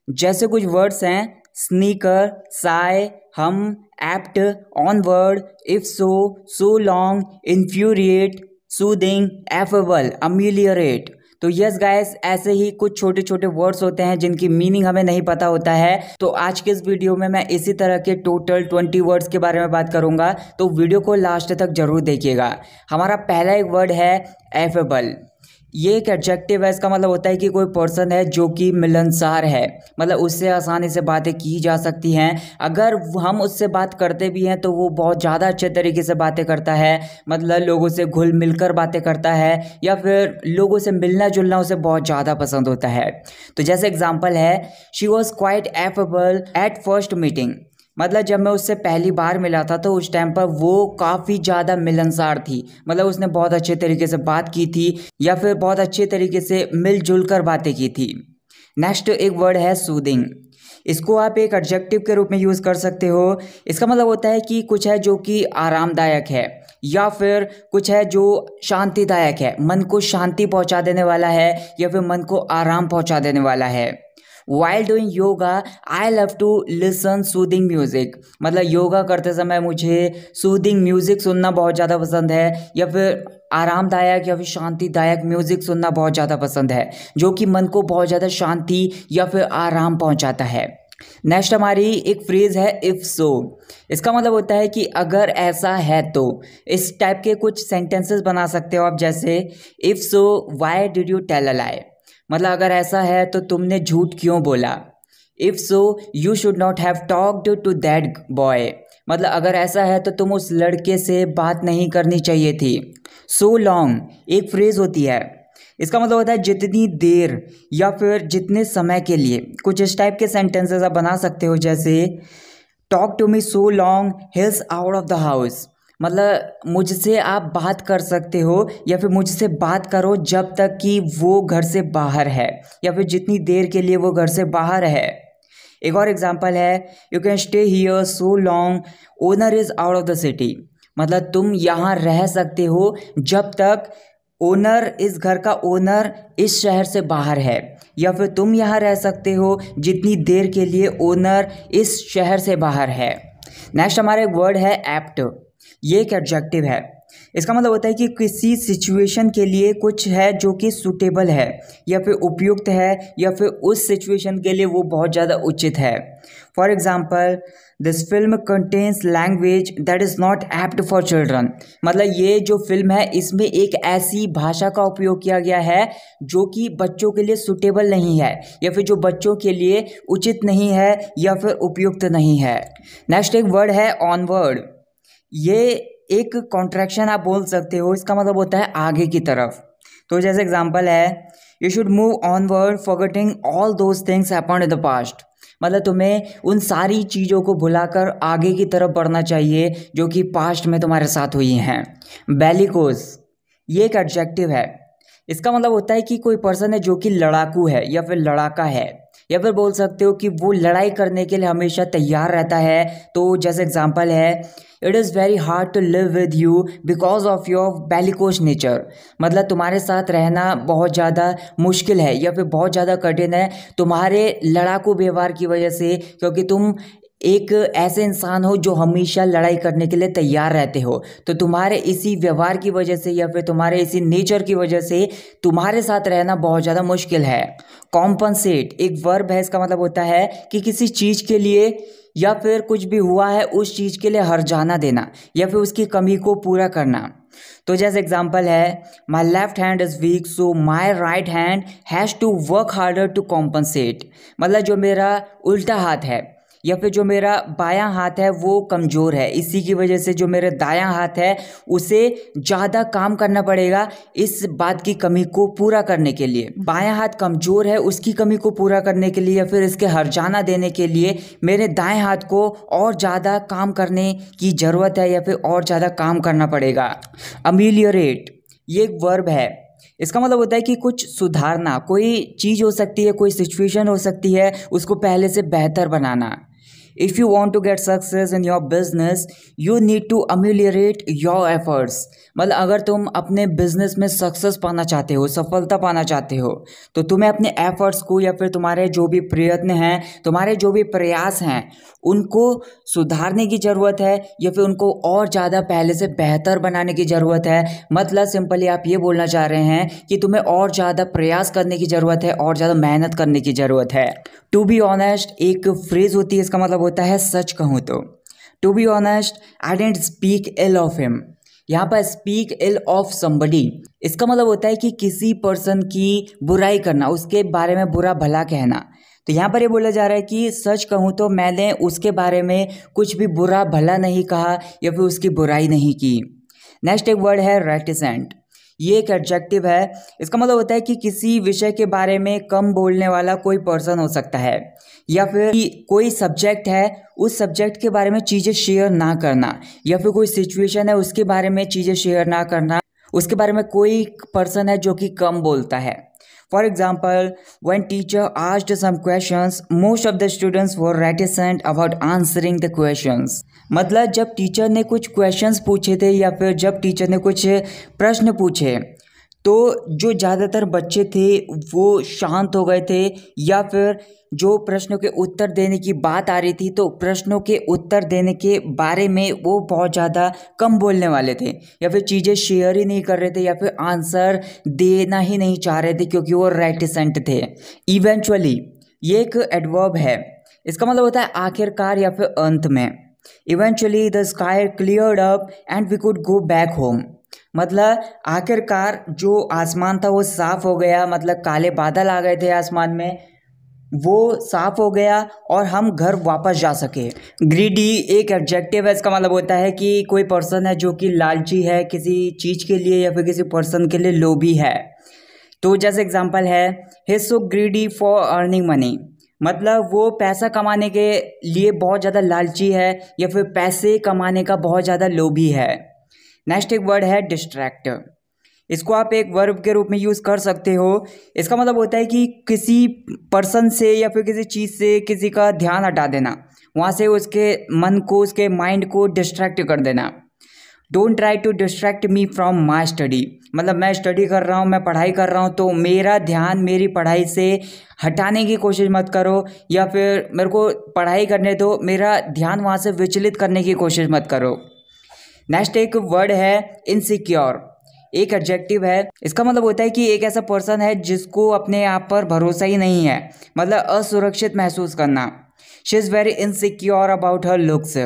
जैसे कुछ वर्ड्स हैं sneaker, sigh, hum, apt, onward, if so, so long, infuriate, soothing, affable, ameliorate. तो yes guys, ऐसे ही कुछ छोटे छोटे वर्ड्स होते हैं जिनकी मीनिंग हमें नहीं पता होता है। तो आज के इस वीडियो में मैं इसी तरह के टोटल 20 वर्ड्स के बारे में बात करूंगा, तो वीडियो को लास्ट तक जरूर देखिएगा। हमारा पहला एक वर्ड है एफेबल। ये एक एडजेक्टिव है। इसका मतलब होता है कि कोई पर्सन है जो कि मिलनसार है, मतलब उससे आसानी से बातें की जा सकती हैं। अगर हम उससे बात करते भी हैं तो वो बहुत ज़्यादा अच्छे तरीके से बातें करता है, मतलब लोगों से घुल मिलकर बातें करता है, या फिर लोगों से मिलना जुलना उसे बहुत ज़्यादा पसंद होता है। तो जैसे एग्जाम्पल है, she was quite affable at first meeting. मतलब जब मैं उससे पहली बार मिला था तो उस टाइम पर वो काफ़ी ज़्यादा मिलनसार थी, मतलब उसने बहुत अच्छे तरीके से बात की थी या फिर बहुत अच्छे तरीके से मिलजुल कर बातें की थी। नेक्स्ट एक वर्ड है सूदिंग। इसको आप एक एडजेक्टिव के रूप में यूज़ कर सकते हो। इसका मतलब होता है कि कुछ है जो कि आरामदायक है, या फिर कुछ है जो शांतिदायक है, मन को शांति पहुंचा देने वाला है या फिर मन को आराम पहुंचा देने वाला है। While doing yoga, I love to listen soothing music। मतलब योगा करते समय मुझे सूदिंग म्यूजिक सुनना बहुत ज़्यादा पसंद है, या फिर आरामदायक या फिर शांतिदायक म्यूजिक सुनना बहुत ज़्यादा पसंद है, जो कि मन को बहुत ज़्यादा शांति या फिर आराम पहुंचाता है। नेक्स्ट हमारी एक फ्रेज है इफ़ सो। इसका मतलब होता है कि अगर ऐसा है तो। इस टाइप के कुछ सेंटेंसेस बना सकते हो आप, जैसे if so why did you tell a lie. मतलब अगर ऐसा है तो तुमने झूठ क्यों बोला। If so you should not have talked to that boy. मतलब अगर ऐसा है तो तुम उस लड़के से बात नहीं करनी चाहिए थी। सो लॉन्ग एक फ्रेज होती है। इसका मतलब होता है जितनी देर या फिर जितने समय के लिए। कुछ इस टाइप के सेंटेंसेस आप बना सकते हो, जैसे talk to me so long he is out of the house. मतलब मुझसे आप बात कर सकते हो या फिर मुझसे बात करो जब तक कि वो घर से बाहर है, या फिर जितनी देर के लिए वो घर से बाहर है। एक और एग्जांपल है, you can stay here so long owner is out of the city. मतलब तुम यहाँ रह सकते हो जब तक ओनर, इस घर का ओनर इस शहर से बाहर है, या फिर तुम यहाँ रह सकते हो जितनी देर के लिए ओनर इस शहर से बाहर है। नेक्स्ट हमारा एक वर्ड है एप्ट। ये एक एडजेक्टिव है। इसका मतलब होता है कि किसी सिचुएशन के लिए कुछ है जो कि सूटेबल है या फिर उपयुक्त है, या फिर उस सिचुएशन के लिए वो बहुत ज़्यादा उचित है। For example, this film contains language that is not apt for children. मतलब ये जो फिल्म है इसमें एक ऐसी भाषा का उपयोग किया गया है जो कि बच्चों के लिए सूटेबल नहीं है, या फिर जो बच्चों के लिए उचित नहीं है या फिर उपयुक्त नहीं है। नेक्स्ट एक वर्ड है ऑनवर्ड। ये एक कॉन्ट्रैक्शन आप बोल सकते हो। इसका मतलब होता है आगे की तरफ। तो जैसे एग्जांपल है, you should move onward forgetting all those things happened in the past. मतलब तुम्हें उन सारी चीज़ों को भुलाकर आगे की तरफ बढ़ना चाहिए जो कि पास्ट में तुम्हारे साथ हुई हैं। बेलिकोस ये एक एडजेक्टिव है। इसका मतलब होता है कि कोई पर्सन है जो कि लड़ाकू है या फिर लड़ाका है, या फिर बोल सकते हो कि वो लड़ाई करने के लिए हमेशा तैयार रहता है। तो जैसे एग्जांपल है, it is very hard to live with you because of your bellicose nature. मतलब तुम्हारे साथ रहना बहुत ज़्यादा मुश्किल है या फिर बहुत ज़्यादा कठिन है तुम्हारे लड़ाकू व्यवहार की वजह से, क्योंकि तुम एक ऐसे इंसान हो जो हमेशा लड़ाई करने के लिए तैयार रहते हो। तो तुम्हारे इसी व्यवहार की वजह से या फिर तुम्हारे इसी नेचर की वजह से तुम्हारे साथ रहना बहुत ज़्यादा मुश्किल है। कॉम्पनसेट एक वर्ब है। इसका मतलब होता है कि किसी चीज़ के लिए या फिर कुछ भी हुआ है उस चीज़ के लिए हर्जाना देना या फिर उसकी कमी को पूरा करना। तो जैसे एग्जांपल है, my left hand is weak so my right hand has to work harder to compensate. मतलब जो मेरा उल्टा हाथ है या फिर जो मेरा बायां हाथ है वो कमज़ोर है, इसी की वजह से जो मेरा दायां हाथ है उसे ज़्यादा काम करना पड़ेगा इस बात की कमी को पूरा करने के लिए। बायां हाथ कमज़ोर है, उसकी कमी को पूरा करने के लिए या फिर इसके हर्जाना देने के लिए मेरे दाएं हाथ को और ज़्यादा काम करने की ज़रूरत है या फिर और ज़्यादा काम करना पड़ेगा। अमिलियरेट ये एक वर्ब है। इसका मतलब होता है कि कुछ सुधारना, कोई चीज़ हो सकती है, कोई सिचुएशन हो सकती है, उसको पहले से बेहतर बनाना। If you want to get success in your business you need to ameliorate your efforts. मतलब अगर तुम अपने बिजनेस में सक्सेस पाना चाहते हो, सफलता पाना चाहते हो, तो तुम्हें अपने एफर्ट्स को या फिर तुम्हारे जो भी प्रयत्न हैं, तुम्हारे जो भी प्रयास हैं, उनको सुधारने की ज़रूरत है या फिर उनको और ज़्यादा पहले से बेहतर बनाने की ज़रूरत है। मतलब सिंपली आप ये बोलना चाह रहे हैं कि तुम्हें और ज़्यादा प्रयास करने की ज़रूरत है और ज़्यादा मेहनत करने की ज़रूरत है। टू बी ऑनेस्ट एक फ्रेज़ होती है, इसका मतलब होता है सच कहूँ तो। To be honest I didn't speak ill of him. यहाँ पर स्पीक इल ऑफ समबडी इसका मतलब होता है कि किसी पर्सन की बुराई करना, उसके बारे में बुरा भला कहना। तो यहाँ पर ये बोला जा रहा है कि सच कहूँ तो मैंने उसके बारे में कुछ भी बुरा भला नहीं कहा या फिर उसकी बुराई नहीं की। नेक्स्ट एक वर्ड है रेटिसेंट। ये एक एडजेक्टिव है। इसका मतलब होता है कि किसी विषय के बारे में कम बोलने वाला कोई पर्सन हो सकता है, या फिर कोई सब्जेक्ट है, उस सब्जेक्ट के बारे में चीज़ें शेयर ना करना, या फिर कोई सिचुएशन है उसके बारे में चीज़ें शेयर ना करना। उसके बारे में कोई पर्सन है जो कि कम बोलता है। For example, when teacher asked some questions, most of the students were reticent about answering the questions. मतलब जब टीचर ने कुछ क्वेश्चंस पूछे थे या फिर जब टीचर ने कुछ प्रश्न पूछे तो जो ज़्यादातर बच्चे थे वो शांत हो गए थे, या फिर जो प्रश्नों के उत्तर देने की बात आ रही थी तो प्रश्नों के उत्तर देने के बारे में वो बहुत ज़्यादा कम बोलने वाले थे, या फिर चीज़ें शेयर ही नहीं कर रहे थे, या फिर आंसर देना ही नहीं चाह रहे थे क्योंकि वो रेटिसेंट थे। इवेंचुअली ये एक एडवर्ब है। इसका मतलब होता है आखिरकार या फिर अंत में। Eventually the sky cleared up and we could go back home. मतलब आखिरकार जो आसमान था वो साफ हो गया, मतलब काले बादल आ गए थे आसमान में, वो साफ हो गया और हम घर वापस जा सके। ग्रीडी एक एडजेक्टिव है। इसका मतलब होता है कि कोई पर्सन है जो कि लालची है किसी चीज़ के लिए या फिर किसी पर्सन के लिए लोभी है। तो जैसे एग्जांपल है he is so greedy for earning money. मतलब वो पैसा कमाने के लिए बहुत ज़्यादा लालची है या फिर पैसे कमाने का बहुत ज़्यादा लोभी है। नेक्स्ट एक वर्ड है डिस्ट्रैक्ट। इसको आप एक वर्ब के रूप में यूज़ कर सकते हो। इसका मतलब होता है कि किसी पर्सन से या फिर किसी चीज़ से किसी का ध्यान हटा देना, वहाँ से उसके मन को, उसके माइंड को डिस्ट्रैक्ट कर देना। Don't try to distract me from my study. मतलब मैं स्टडी कर रहा हूँ, मैं पढ़ाई कर रहा हूँ, तो मेरा ध्यान मेरी पढ़ाई से हटाने की कोशिश मत करो, या फिर मेरे को पढ़ाई करने दो, मेरा ध्यान वहाँ से विचलित करने की कोशिश मत करो। नेक्स्ट एक वर्ड है इनसिक्योर। एक एडजेक्टिव है। इसका मतलब होता है कि एक ऐसा पर्सन है जिसको अपने आप पर भरोसा ही नहीं है, मतलब असुरक्षित महसूस करना। She is very insecure about her looks.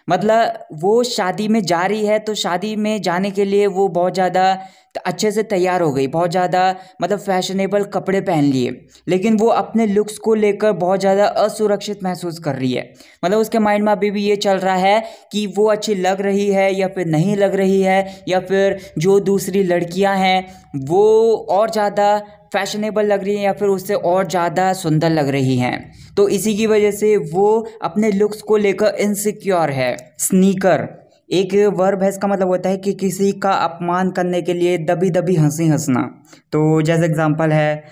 मतलब वो शादी में जा रही है तो शादी में जाने के लिए वो बहुत ज़्यादा अच्छे से तैयार हो गई, बहुत ज़्यादा मतलब फैशनेबल कपड़े पहन लिए, लेकिन वो अपने लुक्स को लेकर बहुत ज़्यादा असुरक्षित महसूस कर रही है। मतलब उसके माइंड में अभी भी ये चल रहा है कि वो अच्छी लग रही है या फिर नहीं लग रही है, या फिर जो दूसरी लड़कियां हैं वो और ज़्यादा फैशनेबल लग रही हैं या फिर उससे और ज़्यादा सुंदर लग रही हैं। तो इसी की वजह से वो अपने लुक्स को लेकर इनसिक्योर है। स्नीकर एक वर्ब है। इसका मतलब होता है कि किसी का अपमान करने के लिए दबी दबी हंसी हंसना। तो जैसे एग्जांपल है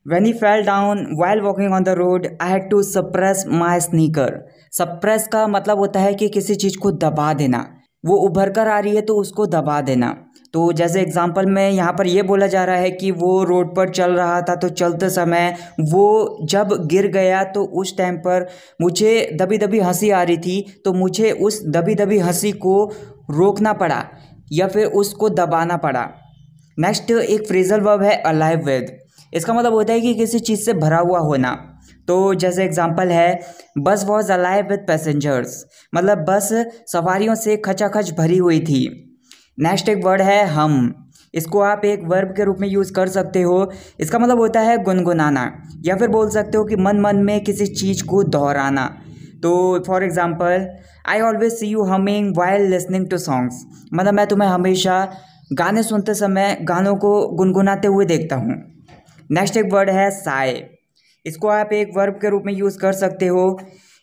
when he fell down while walking on the road I had to suppress my sneaker. Suppress का मतलब होता है कि किसी चीज़ को दबा देना, वो उभर कर आ रही है तो उसको दबा देना। तो जैसे एग्जांपल में यहाँ पर ये बोला जा रहा है कि वो रोड पर चल रहा था तो चलते समय वो जब गिर गया तो उस टाइम पर मुझे दबी दबी हंसी आ रही थी, तो मुझे उस दबी दबी हंसी को रोकना पड़ा या फिर उसको दबाना पड़ा। नेक्स्ट एक फ्रेजल वर्ब है अलाइव विद। इसका मतलब होता है कि किसी चीज़ से भरा हुआ होना। तो जैसे एग्जांपल है बस वॉज अलाइव विद पैसेंजर्स। मतलब बस सवारियों से खचाखच भरी हुई थी। नेक्स्ट एक वर्ड है हम। इसको आप एक वर्ब के रूप में यूज़ कर सकते हो। इसका मतलब होता है गुनगुनाना, या फिर बोल सकते हो कि मन मन में किसी चीज़ को दोहराना। तो for example I always see you humming while listening to songs. मतलब मैं तुम्हें हमेशा गाने सुनते समय गानों को गुनगुनाते हुए देखता हूँ। नेक्स्ट एक वर्ड है साय। इसको आप एक वर्ब के रूप में यूज़ कर सकते हो।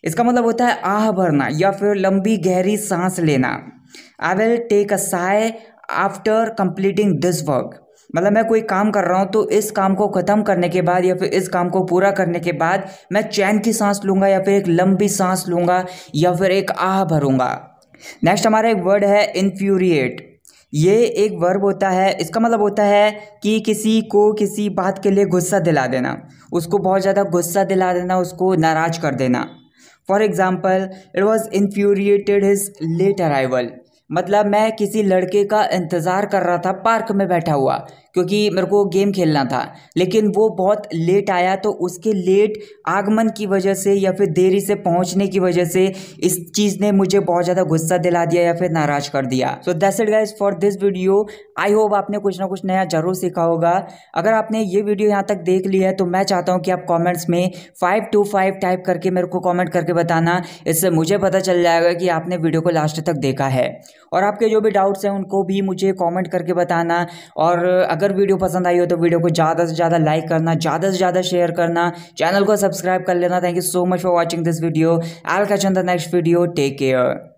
इसका मतलब होता है आह भरना या फिर लंबी गहरी सांस लेना। I will take a sigh after completing this work. मतलब मैं कोई काम कर रहा हूँ तो इस काम को ख़त्म करने के बाद या फिर इस काम को पूरा करने के बाद मैं चैन की सांस लूँगा या फिर एक लंबी सांस लूँगा या फिर एक आह भरूँगा। नेक्स्ट हमारा एक वर्ड है इन्फ्यूरिएट। ये एक वर्ब होता है, इसका मतलब होता है कि किसी को किसी बात के लिए गुस्सा दिला देना, उसको बहुत ज़्यादा गुस्सा दिला देना, उसको नाराज़ कर देना। For example, it was infuriated his late arrival. मतलब मैं किसी लड़के का इंतज़ार कर रहा था पार्क में बैठा हुआ, क्योंकि मेरे को गेम खेलना था, लेकिन वो बहुत लेट आया, तो उसके लेट आगमन की वजह से या फिर देरी से पहुंचने की वजह से इस चीज़ ने मुझे बहुत ज़्यादा गुस्सा दिला दिया या फिर नाराज़ कर दिया। So that's it guys for this video. I hope आपने कुछ ना कुछ नया जरूर सीखा होगा। अगर आपने ये वीडियो यहाँ तक देख लिया है तो मैं चाहता हूँ कि आप कॉमेंट्स में 525 टाइप करके मेरे को कॉमेंट करके बताना। इससे मुझे पता चल जाएगा कि आपने वीडियो को लास्ट तक देखा है। और आपके जो भी डाउट्स हैं उनको भी मुझे कमेंट करके बताना। और अगर वीडियो पसंद आई हो तो वीडियो को ज़्यादा से ज़्यादा लाइक करना, ज़्यादा से ज़्यादा शेयर करना, चैनल को सब्सक्राइब कर लेना। Thank you so much for watching this video. I will catch on the next video. Take care.